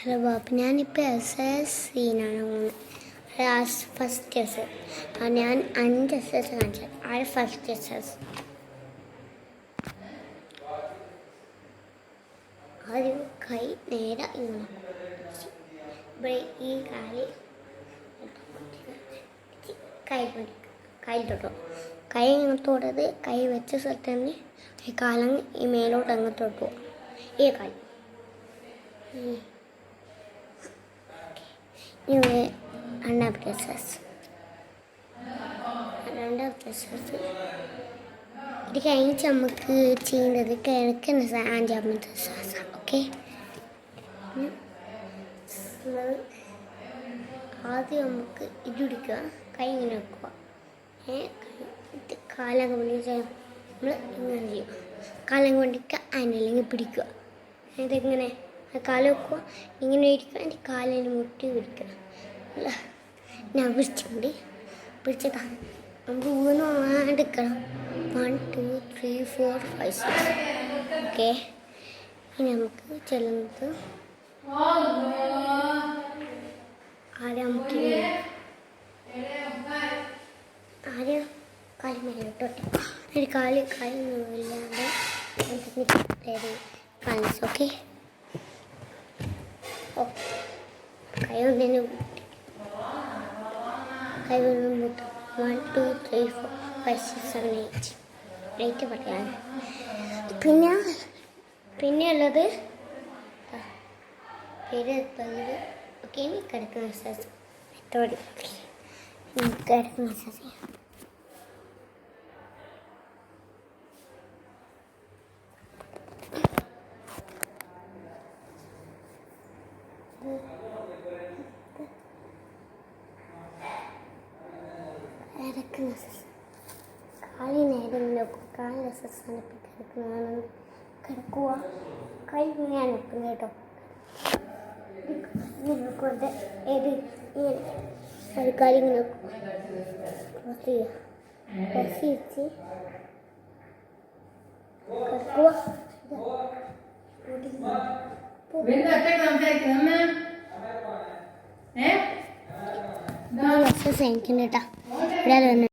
Hello Babu, ഞാനിപ്പോൾ SSCനാണ് പോകുന്നത്. First SS. ഞാൻ 5 SS കാണിച്ചത്. ആര് ഫസ്റ്റ് SS? ആദ്യം കൈ നേരെ ഇങ്ങനെ ഇവിടെ ഈ കൈ തൊട്ടോ. കൈ ഇങ്ങോട്ട് തൊടത്. കൈ വെച്ച സ്ഥലത്ത് തന്നെ ഈ കാലം ഈ മേലോട്ട് അങ്ങ് തൊട്ടു. ഈ കാലം രണ്ടാമത്തെ SS. ഇത് കഴിഞ്ഞിട്ട് നമുക്ക് ചെയ്യേണ്ടത് കിഴക്കുന്ന അഞ്ചാമത്തെ SS. ഓക്കെ, ആദ്യം നമുക്ക് ഇടിക്കുക. കൈ ഇങ്ങനെ വെക്കുക. കാലങ്ങ് പിടിക്കുക. നമ്മൾ ഇങ്ങനെ ചെയ്യും. കാലങ്ങ് പിടിക്കുക, അതിനല്ലെങ്കിൽ പിടിക്കുക. ഇതെങ്ങനെ കാല് വെക്കുക, ഇങ്ങനെ ഇരിക്കുക. എൻ്റെ കാലിന് മുട്ടി പിടിക്കുക. ഞാൻ പിടിച്ചതാ. നമുക്ക് ഊന്ന് എടുക്കണം. 1 2 3 4 5 6. ഓക്കെ, ഇനി നമുക്ക് ചെല്ലുന്നത് ആദ്യം നമുക്ക് കാലിമേലോട്ട് ഒരു കാലില്ലാണ്ട് കാണിച്ചു. ഓക്കെ, കൈ ഒന്നിന് കൈ ഒന്നും 1 2 3 4 5 6 7 8 പറയാൻ. പിന്നെ ഉള്ളത് പേര് ഓക്കെ. ഇനി കിടക്കുന്ന മെസ്സേജ് എത്തോടി കിടക്കുന്ന മെസ്സേജ് കാലി നേരെ നോക്കും. കാല് കിടക്കുന്നതാണ്. കിടക്കുക. കൈ ഞാൻ വെക്കും കേട്ടോ. നോക്കുന്നത് ഏത് ഇങ്ങനെ കാലി ഇങ്ങനെ നോക്കും. ക്രോസ് ചെയ്യുക. ക്രോസ് വെച്ച് കിടക്കുക. എക്സസൈസ് കേട്ടോ. ഇവിടെ